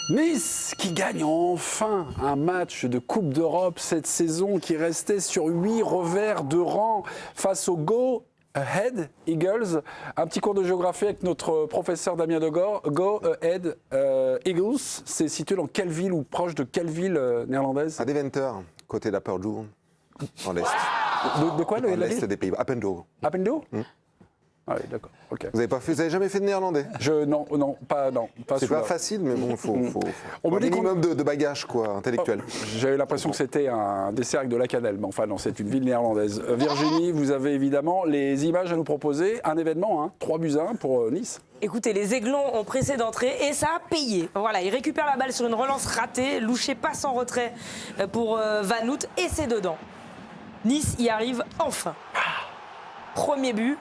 Nice qui gagne enfin un match de Coupe d'Europe cette saison, qui restait sur 8 revers de rang face au Go Ahead Eagles. Un petit cours de géographie avec notre professeur Damien Degor. Go Ahead Eagles, c'est situé dans quelle ville ou proche de quelle ville néerlandaise? À Deventer, côté d'Apeldoorn, dans l'est. De quoi Dans la l'est ville? des Pays-Bas. Apeldoorn. Appendo? Ah oui, d'accord. Ok. Vous n'avez jamais fait de néerlandais? Non, pas C'est celui-là. pas facile, mais bon, il faut On me un dit qu'on- minimum de bagages quoi, intellectuels. J'avais l'impression que c'était un dessert avec de la cannelle, mais enfin non, c'est une ville néerlandaise. Virginie, vous avez évidemment les images à nous proposer. Un événement, 3-1 pour Nice. Écoutez, les Aiglons ont pressé d'entrer et ça a payé. Voilà, ils récupèrent la balle sur une relance ratée. Louché passe en retrait pour Vanout et c'est dedans. Nice y arrive enfin. Premier but.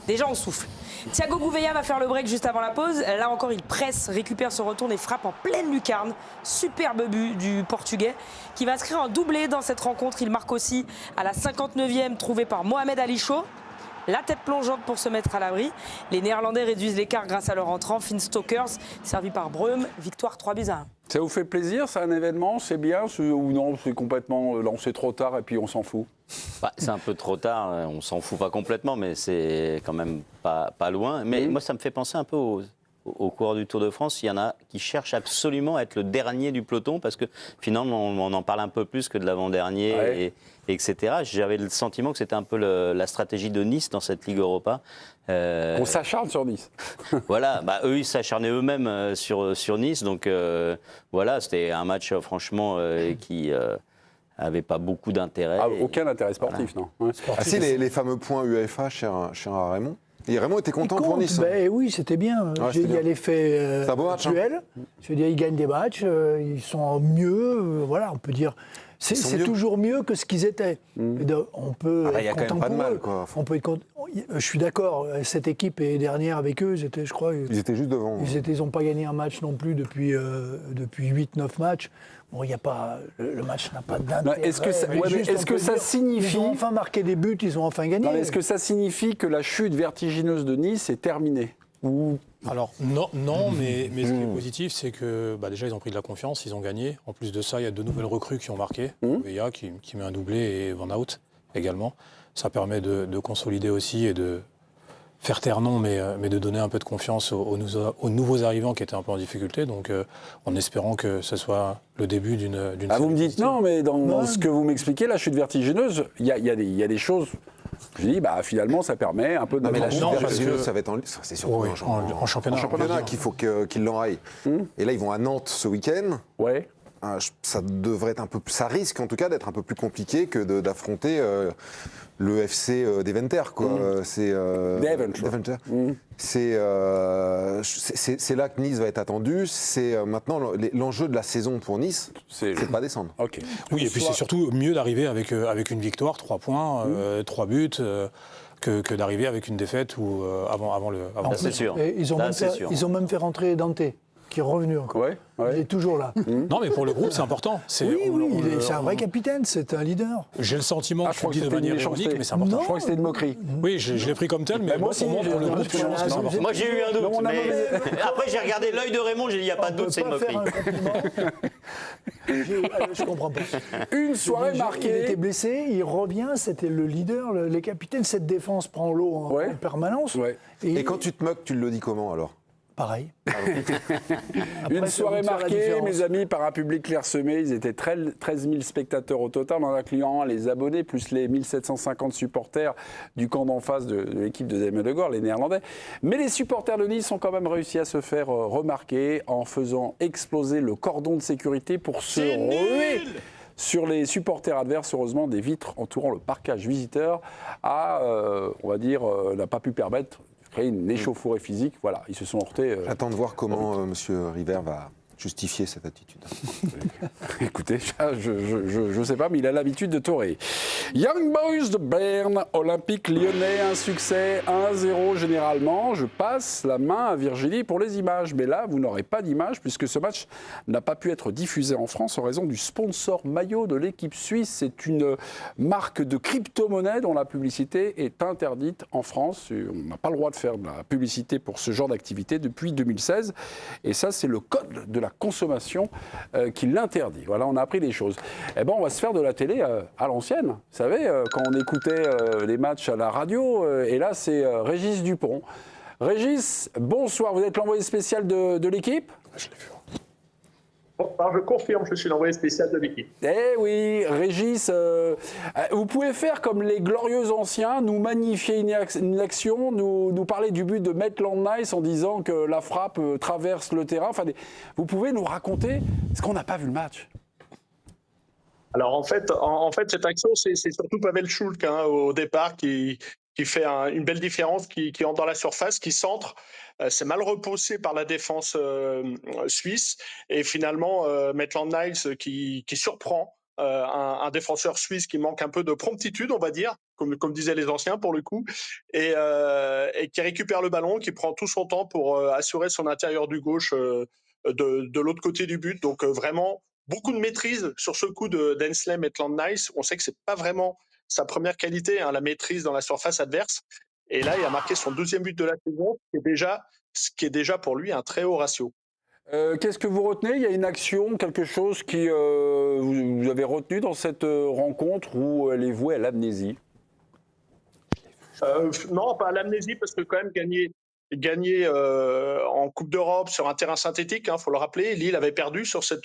Déjà, on souffle. Thiago Gouveia va faire le break juste avant la pause. Là encore, il presse, récupère, se retourne et frappe en pleine lucarne. Superbe but du Portugais qui va inscrire un doublé dans cette rencontre. Il marque aussi à la 59e, trouvé par Mohamed Ali Chaud. La tête plongeante pour se mettre à l'abri. Les Néerlandais réduisent l'écart grâce à leur entrant. Finn Stokers, servi par Breum. Victoire 3-1. Ça vous fait plaisir, c'est un événement, c'est bien, ou non, c'est complètement lancé trop tard et puis on s'en fout? C'est un peu trop tard, on s'en fout pas complètement, mais c'est quand même pas loin. Mais moi, ça me fait penser un peu au coureur du Tour de France. Il y en a qui cherchent absolument à être le dernier du peloton parce que finalement, on en parle un peu plus que de l'avant-dernier, Ouais. etc. J'avais le sentiment que c'était un peu la stratégie de Nice dans cette Ligue Europa. On s'acharne sur Nice. Voilà, eux, ils s'acharnaient eux-mêmes sur Nice. Donc voilà, c'était un match franchement qui avait pas beaucoup d'intérêt. Aucun intérêt sportif, non. Ouais. Ah si, les fameux points UEFA, cher à Raymond. Et Raymond était content pour Nice. Ben oui, c'était bien. c'était Il y a bien. l'effet C'est un beau match, actuel. Je veux dire, ils gagnent des matchs, ils sont mieux. Voilà, on peut dire. sont C'est mieux. toujours mieux que ce qu'ils étaient. On peut Il y a être quand même content pas de pour mal, eux. quoi. On peut être content. Je suis d'accord. Cette équipe est dernière avec eux. Je crois. Ils étaient juste devant. Ils n'ont pas gagné un match non plus depuis 8-9 matchs. Bon, il y a pas, le match n'a pas d'intérêt. Est-ce que ça, Mais juste, est-ce on que peut ça dire, signifie... Ils ont enfin marqué des buts, ils ont enfin gagné. Non, mais est-ce que ça signifie que la chute vertigineuse de Nice est terminée? Ou... Alors non, mais ce qui est positif, c'est que déjà ils ont pris de la confiance, ils ont gagné. En plus de ça, il y a 2 nouvelles recrues qui ont marqué. Gouveia qui met un doublé et Van Hout également. Ça permet de consolider aussi et de faire taire non, mais de donner un peu de confiance aux nouveaux arrivants qui étaient un peu en difficulté. Donc en espérant que ce soit le début d'une vous me dites positive. non, mais dans ce que vous m'expliquez, la chute vertigineuse, il y a des choses... Je dis, finalement, ça permet un peu de... Non, mais la chute Non, parce vertigineuse, que- ça va être c'est surtout Oui, en championnat. championnat qu'il faut qu'ils l'enraillent. Et là, ils vont à Nantes ce week-end. Ouais. Ça devrait être ça risque en tout cas d'être un peu plus compliqué que d'affronter le FC Deventer, quoi. C'est Deventer. C'est là que Nice va être attendu. C'est maintenant l'enjeu de la saison pour Nice, c'est de pas descendre. Ok. Oui, et puis c'est surtout mieux d'arriver avec une victoire, 3 points, 3 buts, que d'arriver avec une défaite ou avant le. Ça, c'est sûr. Et ils ont même fait rentrer Dante, qui est revenu encore. Ouais. Il est toujours là. Non, mais pour le groupe, c'est important. C'est un vrai capitaine, c'est un leader. J'ai le sentiment que Je je crois le que dis de c'était une manière ironique, méchanceté. mais c'est important. Je crois que c'était une moquerie. Oui, je l'ai pris comme tel, mais moi aussi, pour j'ai le un groupe, doute je pense que c'est important. Moi, j'ai eu un doute, Non, on a mais mauvais- après, j'ai regardé l'œil de Raymond, j'ai dit, il n'y a pas de doute, c'est une moquerie. Je comprends pas. Une soirée Il marquée... était blessé, il revient, c'était le leader, les capitaines. Cette défense prend l'eau en permanence. Ouais. Et quand tu te moques, tu le dis comment alors? Pareil. Une Après, soirée ça vous fait la marquée, différence. mes amis, par un public clairsemé. Ils étaient 13 000 spectateurs au total, en incluant les abonnés, plus les 1750 supporters du camp d'en face de l'équipe de Damien Degor, les Néerlandais. Mais les supporters de Nice ont quand même réussi à se faire remarquer en faisant exploser le cordon de sécurité pour se ruer sur les supporters adverses. Heureusement, des vitres entourant le parquage visiteur n'a pas pu permettre de créer une échauffourée physique. Voilà, ils se sont heurtés. J'attends de voir comment Monsieur River va justifier cette attitude. Écoutez, je sais pas, mais il a l'habitude de torer. Young Boys de Berne, Olympique Lyonnais, un succès 1-0 généralement. Je passe la main à Virginie pour les images. Mais là, vous n'aurez pas d'images puisque ce match n'a pas pu être diffusé en France en raison du sponsor maillot de l'équipe suisse. C'est une marque de crypto-monnaie dont la publicité est interdite en France. On n'a pas le droit de faire de la publicité pour ce genre d'activité depuis 2016. Et ça, c'est le code de la la consommation qui l'interdit. Voilà, on a appris des choses. Eh ben, on va se faire de la télé à l'ancienne. Vous savez, quand on écoutait les matchs à la radio, et là, c'est Régis Dupont. Régis, bonsoir, vous êtes l'envoyé spécial de l'équipe ? Je l'ai vu. Bonsoir, je confirme, je suis l'envoyé spécial de l'équipe. Eh oui, Régis, vous pouvez faire comme les glorieux anciens, nous magnifier une action, nous parler du but de Maitland Nice en disant que la frappe traverse le terrain. Enfin, vous pouvez nous raconter ce qu'on n'a pas vu le match. Alors en fait, cette action, c'est surtout Pavel Schulk au départ qui fait une belle différence, qui entre dans la surface, qui centre. C'est mal repoussé par la défense suisse. Et finalement, Maitland Niles qui surprend un défenseur suisse qui manque un peu de promptitude, on va dire, comme disaient les anciens pour le coup, et qui récupère le ballon, qui prend tout son temps pour assurer son intérieur du gauche de l'autre côté du but. Donc vraiment, beaucoup de maîtrise sur ce coup d'Hensley Maitland Niles. On sait que c'est pas vraiment sa première qualité, la maîtrise dans la surface adverse. Et là, il a marqué son 2e but de la saison, ce qui est déjà pour lui un très haut ratio. Qu'est-ce que vous retenez ? Il y a une action, quelque chose qui vous avez retenu dans cette rencontre où elle est vouée à l'amnésie ? Non, pas à l'amnésie, parce que quand même gagner en Coupe d'Europe sur un terrain synthétique, faut le rappeler. Lille avait perdu sur cette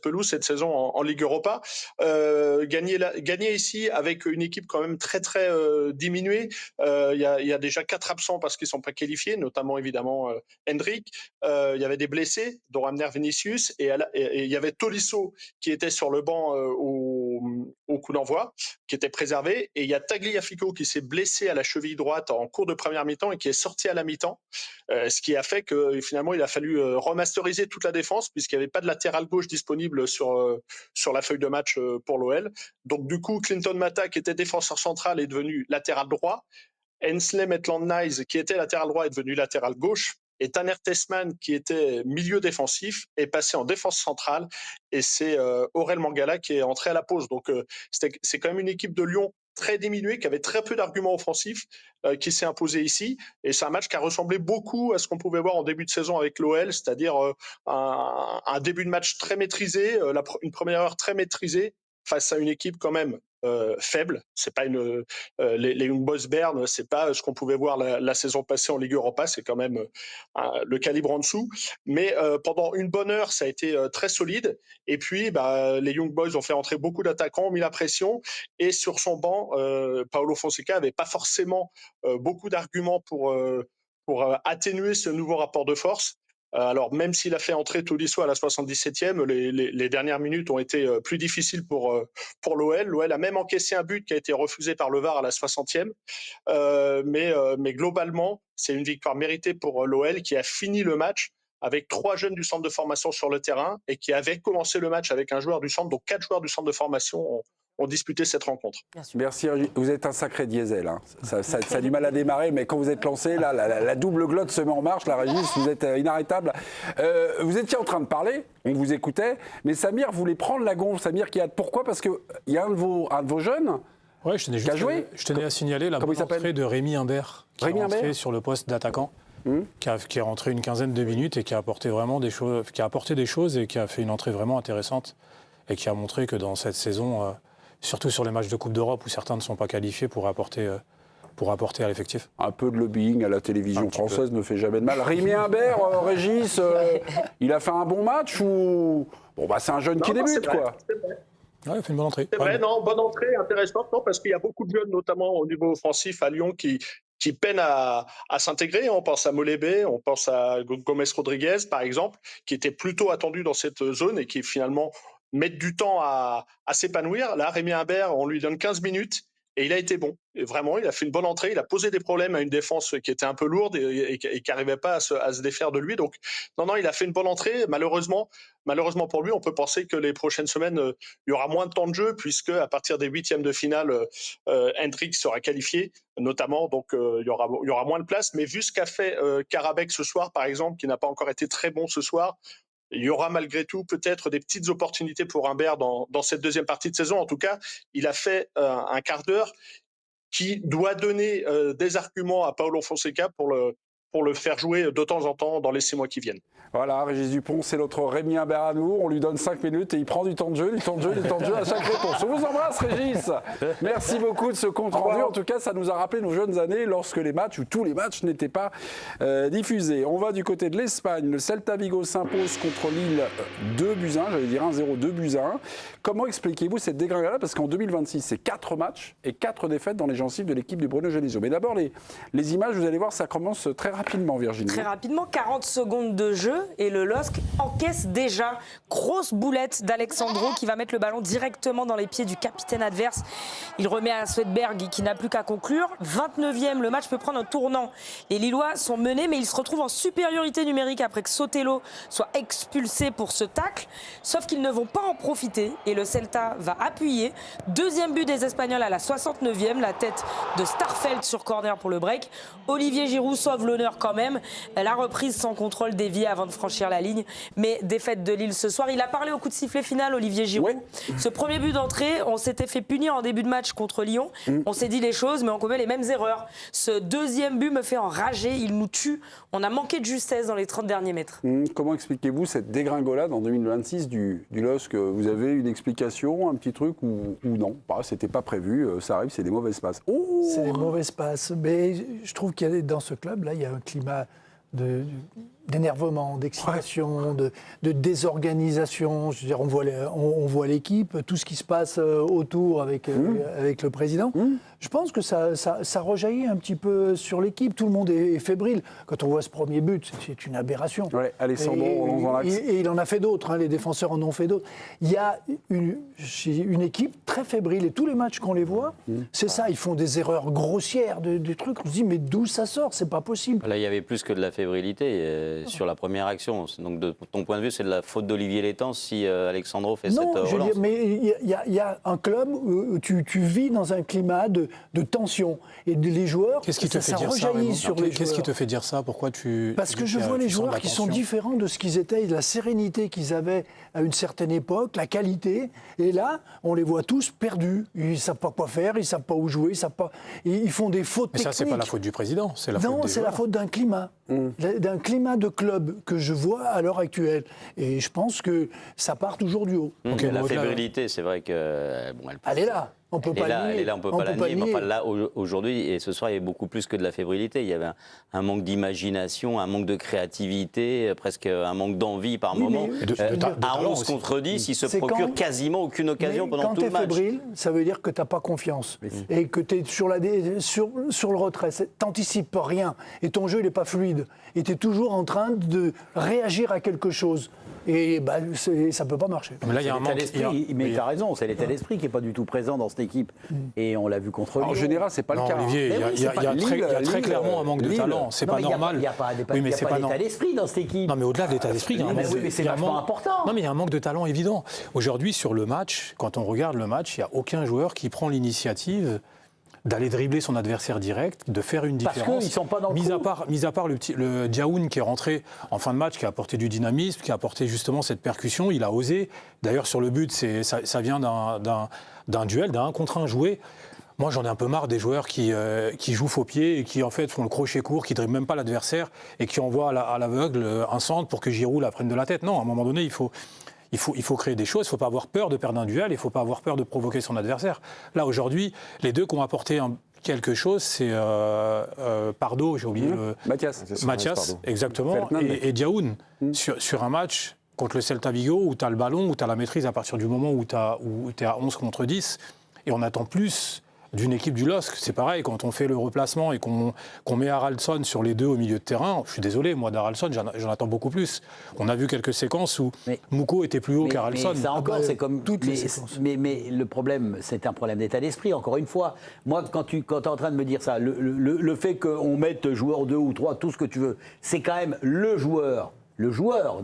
pelouse cette saison en Ligue Europa. Gagner ici avec une équipe quand même très très diminuée. Il y a déjà 4 absents parce qu'ils sont pas qualifiés, notamment évidemment Hendrik. Il y avait des blessés, dont Ramner Vinicius, et il y avait Tolisso qui était sur le banc au coup d'envoi, qui était préservé. Et il y a Tagliafico qui s'est blessé à la cheville droite en cours de première mi-temps et qui est sorti à la mi-temps. Ce qui a fait que finalement il a fallu remasteriser toute la défense puisqu'il n'y avait pas de latéral gauche disponible sur la feuille de match pour l'OL. Donc du coup, Clinton Mata, qui était défenseur central, est devenu latéral droit. Hensley Maitland Niles, qui était latéral droit, est devenu latéral gauche. Et Tanner Tessman, qui était milieu défensif, est passé en défense centrale. Et c'est Aurel Mangala qui est entré à la pause. Donc c'est quand même une équipe de Lyon très diminuée, qui avait très peu d'arguments offensifs, qui s'est imposée ici. Et c'est un match qui a ressemblé beaucoup à ce qu'on pouvait voir en début de saison avec l'OL, c'est-à-dire un début de match très maîtrisé, une première heure très maîtrisée, face à une équipe quand même faible. C'est pas les Young Boys Bern, c'est pas ce qu'on pouvait voir la saison passée en Ligue Europa, c'est quand même le calibre en dessous. Mais pendant une bonne heure, ça a été très solide. Et puis, les Young Boys ont fait entrer beaucoup d'attaquants, ont mis la pression. Et sur son banc, Paulo Fonseca avait pas forcément beaucoup d'arguments pour atténuer ce nouveau rapport de force. Alors, même s'il a fait entrer Tolisso à la 77e, les dernières minutes ont été plus difficiles pour l'OL. L'OL a même encaissé un but qui a été refusé par le VAR à la 60e. Mais globalement, c'est une victoire méritée pour l'OL qui a fini le match avec 3 jeunes du centre de formation sur le terrain et qui avait commencé le match avec un joueur du centre. Donc 4 joueurs du centre de formation ont disputé cette rencontre. Merci, vous êtes un sacré diesel. Ça a du mal à démarrer, mais quand vous êtes lancé, là, la double glotte se met en marche, la Régis, vous êtes inarrêtable. Vous étiez en train de parler, on vous écoutait, mais Samir voulait prendre la gonfle. Samir qui a pourquoi ? Parce qu'il y a un de vos jeunes qui a joué. Je tenais à signaler la bonne entrée de Rémi Imbert, qui est rentré sur le poste d'attaquant. Qui est rentré une quinzaine de minutes et qui a apporté vraiment des choses et qui a fait une entrée vraiment intéressante et qui a montré que dans cette saison, surtout sur les matchs de Coupe d'Europe où certains ne sont pas qualifiés pour apporter à l'effectif. Un peu de lobbying à la télévision française ne fait jamais de mal. Rémi Imbert, Régis, il a fait un bon match ou c'est un jeune qui débute quoi. Ouais, il a fait une bonne entrée. C'est vrai, bonne entrée, intéressante, parce qu'il y a beaucoup de jeunes, notamment au niveau offensif à Lyon, qui peinent à s'intégrer. On pense à Molébé, on pense à Gomez Rodriguez, par exemple, qui étaient plutôt attendus dans cette zone et qui finalement mettent du temps à s'épanouir. Là, Rémi Imbert, on lui donne 15 minutes et il a été bon. Et vraiment, il a fait une bonne entrée. Il a posé des problèmes à une défense qui était un peu lourde et qui n'arrivait pas à se défaire de lui. Donc, non, il a fait une bonne entrée. Malheureusement pour lui, on peut penser que les prochaines semaines, il y aura moins de temps de jeu puisque à partir des 8e de finale, Hendrik sera qualifié, notamment. Donc, il y aura moins de place. Mais vu ce qu'a fait Karabekh ce soir, par exemple, qui n'a pas encore été très bon ce soir, il y aura malgré tout peut-être des petites opportunités pour Imbert dans cette deuxième partie de saison. En tout cas, il a fait un quart d'heure qui doit donner des arguments à Paulo Fonseca pour le faire jouer de temps en temps dans les 6 mois qui viennent. Voilà, Régis Dupont, c'est notre Rémi Imbert-Amour. On lui donne 5 minutes et il prend du temps de jeu à chaque réponse. On vous embrasse, Régis. Merci beaucoup de ce compte rendu. En tout cas, ça nous a rappelé nos jeunes années lorsque les matchs, ou tous les matchs, n'étaient pas diffusés. On va du côté de l'Espagne. Le Celta Vigo s'impose contre Lille 2-1, j'allais dire 1-0, 2-1. Comment expliquez-vous cette dégringolade? Parce qu'en 2026, c'est 4 matchs et 4 défaites dans les gencives de l'équipe de Bruno Genesio. Mais d'abord, les images, vous allez voir, ça commence très rapidement, Virginie. Très rapidement, 40 secondes de jeu et le LOSC encaisse déjà. Grosse boulette d'Alexandro qui va mettre le ballon directement dans les pieds du capitaine adverse. Il remet à Swedberg qui n'a plus qu'à conclure. 29e, le match peut prendre un tournant. Les Lillois sont menés, mais ils se retrouvent en supériorité numérique après que Sotelo soit expulsé pour ce tacle. Sauf qu'ils ne vont pas en profiter et le Celta va appuyer. Deuxième but des Espagnols à la 69e, la tête de Starfelt sur corner pour le break. Olivier Giroud sauve l'honneur quand même. La reprise sans contrôle déviée avant de franchir la ligne. Mais défaite de Lille ce soir. Il a parlé au coup de sifflet final, Olivier Giroud. Ouais. Ce premier but d'entrée, on s'était fait punir en début de match contre Lyon. On s'est dit les choses, mais on commet les mêmes erreurs. Ce deuxième but me fait enrager. Il nous tue. On a manqué de justesse dans les 30 derniers mètres. Comment expliquez-vous cette dégringolade en 2026 du LOSC? Vous avez une explication, un petit truc ou non? C'était pas prévu, ça arrive, c'est des mauvaises passes. Oh, c'est des mauvaises passes. Mais je trouve qu'il y a dans ce club-là, il y a un climat d'énervement, d'excitation, de désorganisation. Je veux dire, on voit l'équipe, tout ce qui se passe autour avec le président. Je pense que ça rejaillit un petit peu sur l'équipe. Tout le monde est fébrile. Quand on voit ce premier but, c'est une aberration. Ouais, Alessandro, dans l'axe. Et il en a fait d'autres, les défenseurs en ont fait d'autres. Il y a une équipe très fébrile. Et tous les matchs qu'on les voit, c'est ça. Ils font des erreurs grossières, des trucs. On se dit, mais d'où ça sort? C'est pas possible. Là, il y avait plus que de la fébrilité sur la première action. Donc, de ton point de vue, c'est de la faute d'Olivier Létang si Alexandro fait cette relance. Je veux dire, mais il y a un club où tu vis dans un climat de tension. Et les joueurs, qu'est-ce qui te fait dire ça, Qu'est-ce qui te fait dire ça? Pourquoi tu... Parce que je vois les joueurs qui sont différents de ce qu'ils étaient, de la sérénité qu'ils avaient à une certaine époque, la qualité. Et là, on les voit tous perdus. Ils ne savent pas quoi faire, ils ne savent pas où jouer, ils font des fautes techniques. Mais ça, c'est pas la faute du président, c'est la faute des joueurs. Non, c'est la faute d'un climat. D'un climat de club que je vois à l'heure actuelle. Et je pense que ça part toujours du haut. La fébrilité, c'est vrai que... elle est là. On peut pas la nier. On peut pas la nier. Mais enfin, là, aujourd'hui, et ce soir, il y avait beaucoup plus que de la fébrilité. Il y avait un manque d'imagination, un manque de créativité, presque un manque d'envie par moment. À 11 contre 10, il se procure quasiment aucune occasion pendant tout le match. Quand tu es fébrile, ça veut dire que tu n'as pas confiance. Et que tu es sur le retrait. Tu n'anticipes rien. Et ton jeu, il n'est pas fluide. Et tu es toujours en train de réagir à quelque chose. Et ça ne peut pas marcher. Mais là, il y a un manque d'esprit. Mais tu as raison, c'est l'état d'esprit qui n'est pas du tout présent dans cette équipe. Et on l'a vu contre Lyon. En général, ce n'est pas le cas. Olivier, il y a très clairement un manque de talent. C'est pas normal. Il n'y a pas d'état d'esprit dans cette équipe. Non, mais au-delà de l'état d'esprit, il y a un manque. Mais c'est vachement important. Non, mais il y a un manque de talent évident. Aujourd'hui, sur le match, quand on regarde le match, il n'y a aucun joueur qui prend l'initiative d'aller dribbler son adversaire direct, de faire une différence. Parce qu'ils ne sont pas dans le coup. Mis à part le Diaoun qui est rentré en fin de match, qui a apporté du dynamisme, qui a apporté justement cette percussion, il a osé. D'ailleurs, sur le but, ça vient d'un duel, d'un 1 contre 1 joué. Moi, j'en ai un peu marre des joueurs qui jouent faux pied et qui, en fait, font le crochet court, qui ne dribblent même pas l'adversaire et qui envoient à l'aveugle un centre pour que Giroud la prenne de la tête. Non, à un moment donné, il faut créer des choses, il ne faut pas avoir peur de perdre un duel, il ne faut pas avoir peur de provoquer son adversaire. Là, aujourd'hui, les deux qui ont apporté quelque chose, c'est Pardo, j'ai oublié Mathias, exactement, et Diaoun. Sur un match contre le Celta Vigo, où tu as le ballon, où tu as la maîtrise à partir du moment où tu es à 11 contre 10, et on attend plus d'une équipe du LOSC. C'est pareil, quand on fait le replacement et qu'on met Haraldsson sur les deux au milieu de terrain, je suis désolé, moi d'Haraldsson, j'en attends beaucoup plus. On a vu quelques séquences où Mouko était plus haut qu'Haraldsson. Ça encore, c'est comme toutes les séquences. Mais le problème, c'est un problème d'état d'esprit, encore une fois. Moi, quand tu es en train de me dire ça, le fait qu'on mette joueur 2 ou 3, tout ce que tu veux, c'est quand même le joueur,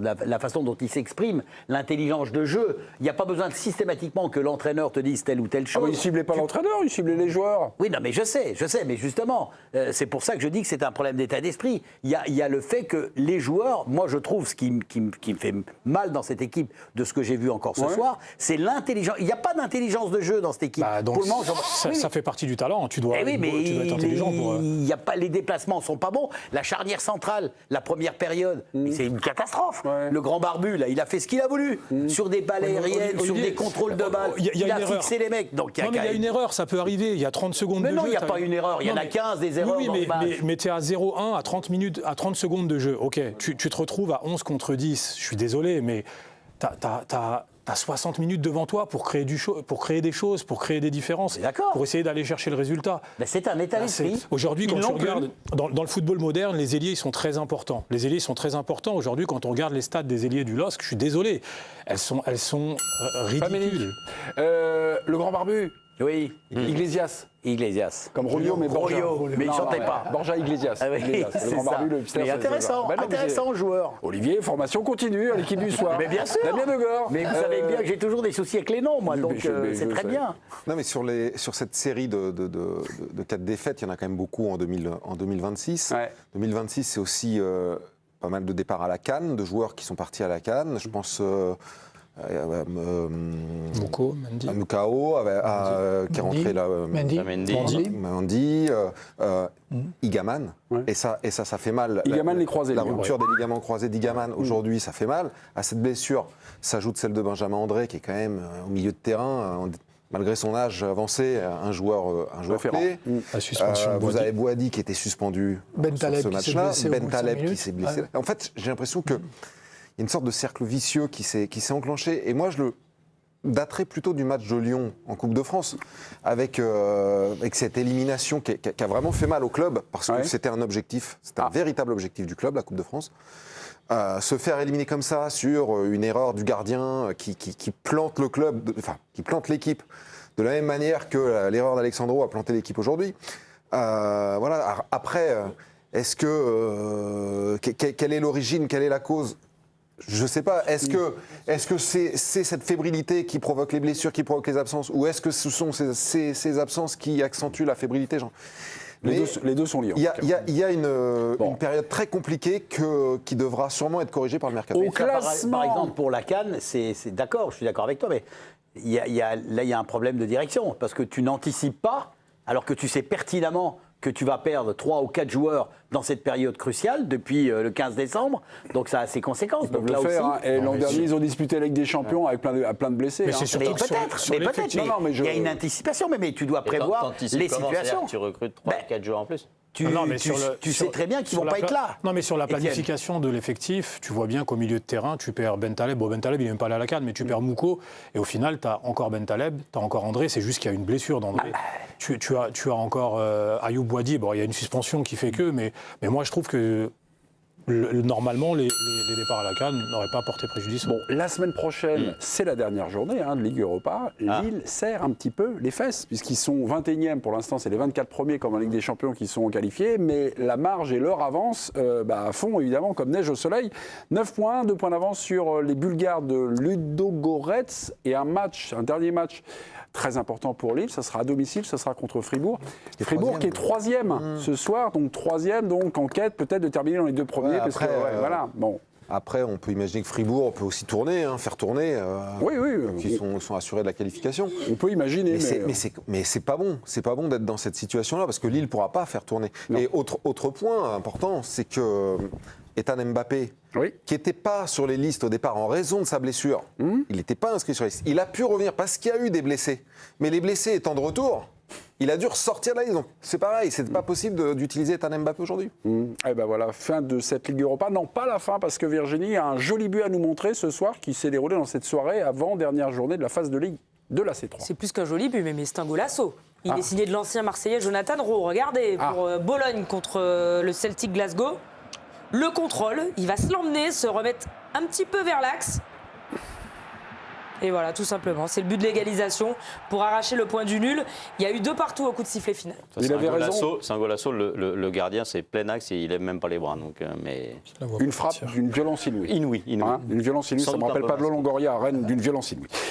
la façon dont il s'exprime, l'intelligence de jeu. Il n'y a pas besoin systématiquement que l'entraîneur te dise telle ou telle chose. Il ne ciblait pas l'entraîneur, il ciblait les joueurs. Oui, non, mais je sais, mais justement, c'est pour ça que je dis que c'est un problème d'état d'esprit. Il y a le fait que les joueurs, moi je trouve ce qui me fait mal dans cette équipe, de ce que j'ai vu encore ce soir, c'est l'intelligence. Il n'y a pas d'intelligence de jeu dans cette équipe. Donc ça fait partie du talent, tu dois être intelligent pour... Il y a pas, les déplacements ne sont pas bons. La charnière centrale, la première période, c'est une catastrophe. Ouais. Le grand barbu, là, il a fait ce qu'il a voulu. Sur des balles aériennes, sur des contrôles de balles. Il a fixé les mecs. Donc, Non, mais il y a une erreur, ça peut arriver. Il y a 30 secondes Mais de non, jeu. il n'y a pas une erreur. Il y en a 15 des erreurs dans le match. Mais tu es à 0-1 à 30 minutes, à 30 secondes de jeu. Ok, tu te retrouves à 11 contre 10. Je suis désolé, mais t'as 60 minutes devant toi pour créer des choses, pour créer des différences, pour essayer d'aller chercher le résultat. Mais c'est un état d'esprit. Aujourd'hui, quand tu regardes, dans le football moderne, les ailiers ils sont très importants. Les ailiers sont très importants. Aujourd'hui, quand on regarde les stats des ailiers du LOSC, je suis désolé, elles sont ridicules. Le grand barbu. Oui. Iglesias. Comme Rolio, mais Borja. Mais il ne chantait pas. Borja Iglesias. Ah oui, Iglesias. Le grand barbu, le mais intéressant joueur. Olivier, formation continue à l'équipe du soir. Mais bien sûr. Damien Degor. Mais vous savez bien que j'ai toujours des soucis avec les noms, moi, donc c'est très bien. Non, mais sur cette série de 4 défaites, il y en a quand même beaucoup en 2026. Ouais. 2026, c'est aussi pas mal de départs à la CAN, de joueurs qui sont partis à la CAN. Je pense Mouko, Mendy. Mukao, qui est rentré là. Mendy, Igaman. Ouais. Et ça fait mal. Igaman les croisés. La rupture des ligaments croisés d'Igaman, aujourd'hui, ça fait mal. À cette blessure s'ajoute celle de Benjamin André, qui est quand même au milieu de terrain. Malgré son âge avancé, un joueur clé. La suspension de vous avez Boadi qui était suspendu sur ce match-là. Ben Taleb qui s'est blessé. En fait, j'ai l'impression qu'il y a une sorte de cercle vicieux qui s'est enclenché. Et moi, je le daterais plutôt du match de Lyon en Coupe de France, avec cette élimination qui a vraiment fait mal au club, parce que c'était un objectif, c'était un véritable objectif du club, la Coupe de France. Se faire éliminer comme ça sur une erreur du gardien qui plante le club, qui plante l'équipe de la même manière que l'erreur d'Alexandro a planté l'équipe aujourd'hui. Voilà. Après, est-ce que quelle est l'origine, quelle est la cause? Je ne sais pas. Est-ce que c'est cette fébrilité qui provoque les blessures, qui provoque les absences, ou est-ce que ce sont ces absences qui accentuent la fébrilité, Jean? Les deux sont liés. Il y a une période très compliquée qui devra sûrement être corrigée par le mercato. Au classement. Par exemple, pour la CAN, c'est d'accord, je suis d'accord avec toi, mais là, il y a un problème de direction, parce que tu n'anticipes pas, alors que tu sais pertinemment que tu vas perdre 3 ou 4 joueurs dans cette période cruciale depuis le 15 décembre. Donc ça a ses conséquences. Donc là aussi. Et l'an dernier, ils ont disputé la Ligue des Champions avec plein de blessés. Mais c'est peut-être. Il y a une anticipation, mais tu dois prévoir les situations. Tu recrutes 3 ou 4 joueurs en plus. Tu sais très bien qu'ils ne vont pas être là. Non, mais sur la planification de l'effectif, tu vois bien qu'au milieu de terrain, tu perds Ben Taleb. Bon, Ben Taleb, il n'est même pas allé à la CAN, mais tu perds Mouko. Et au final, tu as encore Ben Taleb, tu as encore André. C'est juste qu'il y a une blessure d'André. Tu as encore Ayoub Boadi. Bon, il y a une suspension qui fait que. Mais moi, je trouve que normalement, les départs à la CAN n'auraient pas porté préjudice. Bon, la semaine prochaine, c'est la dernière journée de Ligue Europa. Lille serre un petit peu les fesses, puisqu'ils sont 21e pour l'instant. C'est les 24 premiers comme en Ligue des Champions qui sont qualifiés. Mais la marge et leur avance font évidemment comme neige au soleil. 9 points, 2 points d'avance sur les Bulgares de Ludogorets. Et un dernier match très important pour Lille, ça sera à domicile, ça sera contre Fribourg. Fribourg qui est 3e ce soir, donc 3e, donc en quête peut-être de terminer dans les 2 premiers. Après, voilà, bon. Après, on peut imaginer que Fribourg peut aussi tourner, faire tourner. Qui sont assurés de la qualification. On peut imaginer. Mais c'est pas bon. C'est pas bon d'être dans cette situation-là parce que Lille ne pourra pas faire tourner. Non. Et autre point important, c'est que Ethan Mbappé, qui n'était pas sur les listes au départ en raison de sa blessure, il n'était pas inscrit sur les listes. Il a pu revenir parce qu'il y a eu des blessés. Mais les blessés étant de retour, il a dû ressortir de la liste. Donc c'est pareil, c'est pas possible d'utiliser Ethan Mbappé aujourd'hui. Et ben voilà, fin de cette Ligue Europa. Non, pas la fin, parce que Virginie a un joli but à nous montrer ce soir qui s'est déroulé dans cette soirée avant-dernière journée de la phase de Ligue de la C3. C'est plus qu'un joli but, mais c'est un golasso. Il est signé de l'ancien Marseillais Jonathan Rowe. Regardez, pour Bologne contre le Celtic Glasgow. Le contrôle, il va se l'emmener, se remettre un petit peu vers l'axe. Et voilà, tout simplement. C'est le but de l'égalisation pour arracher le point du nul. Il y a eu 2 partout au coup de sifflet final. Il avait raison. C'est un golasso. Le gardien, c'est plein axe et il lève même pas les bras. Donc, une frappe d'une violence inouïe. Inouïe. Une violence inouïe. Ça me rappelle Pablo Longoria à Rennes, d'une violence inouïe.